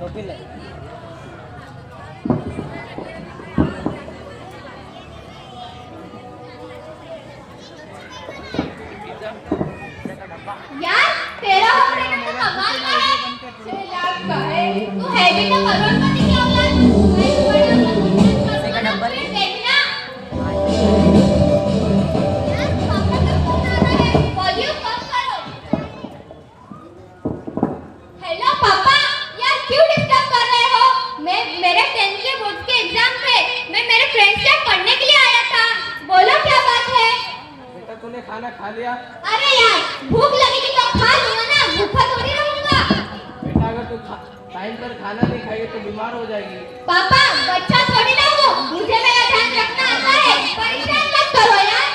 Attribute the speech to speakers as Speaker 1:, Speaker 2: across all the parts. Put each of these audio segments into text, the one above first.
Speaker 1: Copy ले।
Speaker 2: यार तेरा होने का तो कमाल का है।
Speaker 3: 6 लाख का है।
Speaker 2: तू है भी तो करोड़पति की औलाद। मैं बड़ा नंबर देखना। यार पापा का फोन आ रहा है, वॉल्यूम कम करो। हेलो पापा, यार क्यों डिस्टर्ब कर रहे हो? मैं मेरे 10th के बोर्ड के एग्जाम थे, मैं मेरे फ्रेंड्स से पढ़ने के लिए आया था। बोलो क्या बात है?
Speaker 1: बेटा तूने खाना खा लिया?
Speaker 2: अरे यार भूख लगेगी तो खा लूंगा ना, भूखा थोड़ी रहूंगा।
Speaker 1: बेटा अगर तू टाइम पर खाना नहीं खाएगी तो बीमार हो जाएगी।
Speaker 2: पापा बच्चा थोड़ी ना हो, मुझे मेरा ध्यान रखना आता है, परेशान मत करो यार।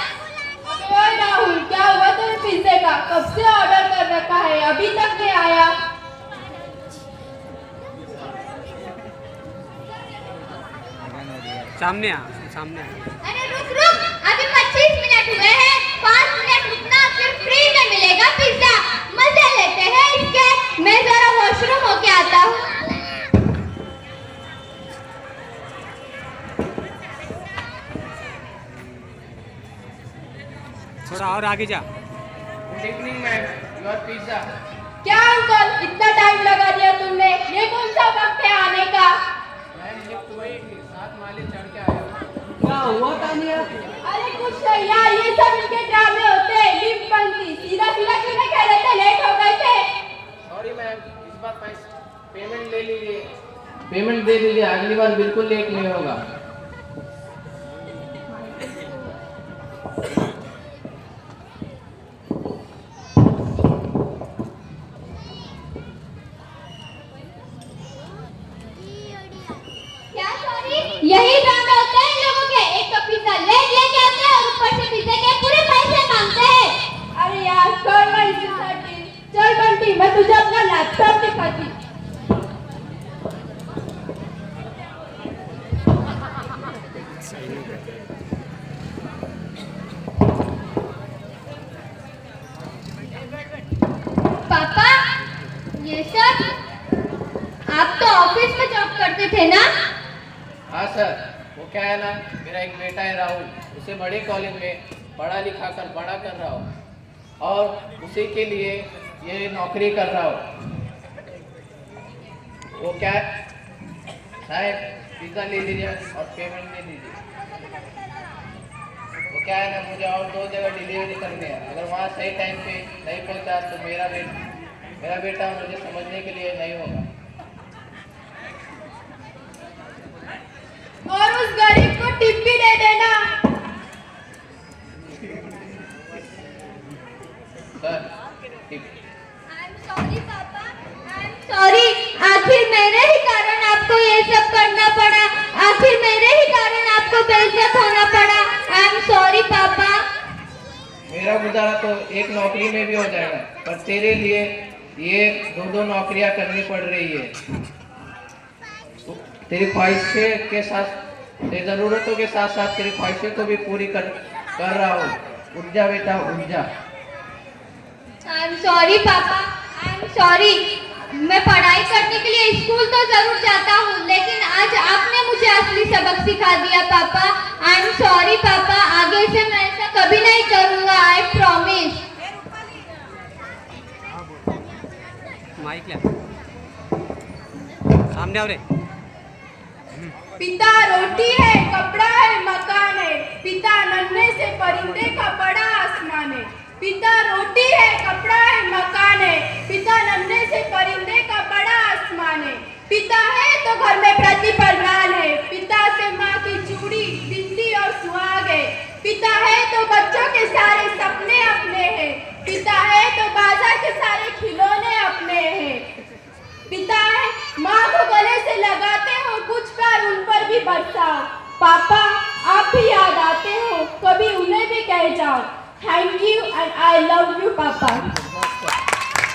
Speaker 3: अबे ओए राहुल, क्या हुआ तेरे पिज्जे का? कब से ऑर्डर कर रखा है, अभी तक नहीं आया।
Speaker 1: सामने आ।
Speaker 2: अरे रुक रुक, अभी 25 मिनट हुए हैं, 5 मिनट रुकना, फिर फ्री में मिलेगा पिज्जा। मजे लेते हैं इसके। मैं जरा वॉशरूम होके आता हूँ।
Speaker 1: थोड़ा और आगे जा। Good evening ma'am, your pizza.
Speaker 3: क्या अंकल, इतना टाइम लगा दिया तुमने? ये कौन सा वक्त है आने का?
Speaker 1: मैम लिफ्ट वही 7 माले चढ़ के आया। क्या हुआ तानिया?
Speaker 3: अरे कुछ नहीं यार, ये सब इनके ड्रामे होते हैं। लिफ्ट बंद थी, सीधा सीधा क्यों नहीं कह रहे थे? लेट हो गए थे।
Speaker 1: सॉरी मैम, इस बार पेमेंट ले लीजिए। पेमेंट दे दीजिए, अगली बार बिल्कुल लेट नहीं होगा।
Speaker 2: क्या सॉरी? यही ड्रामे होते हैं इन लोगों के। एक तो पिज्जा लेट लेके आते हैं और ऊपर से पिज्जे के पूरे पैसे मांगते हैं।
Speaker 3: अरे यार छोड़ ना इसे सटी। चल बंटी, मैं तुझे अपना लैपटॉप दिखाती।
Speaker 2: पापा ये सब आप तो ऑफिस में जॉब करते थे ना?
Speaker 1: हाँ सर, वो क्या है ना, मेरा एक बेटा है राहुल, उसे बड़े कॉलेज में पढ़ा लिखा कर बड़ा कर रहा हूँ और उसी के लिए ये नौकरी कर रहा हूँ। वो क्या साहब, पिज़्ज़ा ले लीजिए और पेमेंट दे दीजिए। वो क्या है ना, मुझे और 2 जगह डिलीवरी करनी है। अगर वहाँ सही टाइम पे नहीं पहुँचा तो मेरा बेटा मुझे समझने के लिए नहीं होगा।
Speaker 3: और उस गरीब को टिप भी दे देना।
Speaker 1: Sir tip.
Speaker 2: I'm sorry पापा, I'm sorry। आखिर मेरे ही कारण आपको ये सब करना पड़ा, आखिर मेरे ही कारण आपको बेइज्जत होना पड़ा। I'm sorry पापा।
Speaker 1: मेरा गुजारा तो एक नौकरी में भी हो जाएगा, पर तेरे लिए ये 2 नौकरियां करनी पड़ रही है। तेरी ख्वाहिशें के साथ, तेरी ज़रूरतों के साथ साथ तेरी ख्वाहिशें को भी पूरी कर रहा हूँ। उठ जा बेटा, उठ जा।
Speaker 2: I'm sorry पापा, I'm sorry। मैं पढ़ाई करने के लिए स्कूल तो जरूर जाता हूँ, लेकिन आज आपने मुझे असली सबक सिखा दिया पापा। I'm sorry पापा, आगे से मैं ऐसा कभी नहीं करूँगा, I promise।
Speaker 1: माइक ले सामने आओ रे।
Speaker 3: पिता रोटी है, कपड़ा है, मकान है। पिता नन्हे से परिंदे का बड़ा आसमान है। पिता रोटी है, कपड़ा है, मकान है। पिता नन्हे से परिंदे का बड़ा आसमान है। पिता है तो घर में प्रतिपलवान है। पिता से माँ की चूड़ी, बिंदी और सुहाग है। पिता है तो बच्चों के सारे सपने अपने हैं। पिता है तो बाजार के सारे खिलौने अपने हैं। पिता है माँ को गले से लगाते हो, कुछ प्यार उन पर भी बरसाओ। पापा आप भी याद आते हो, कभी उन्हें भी कह जाओ। Thank you and I love you पापा।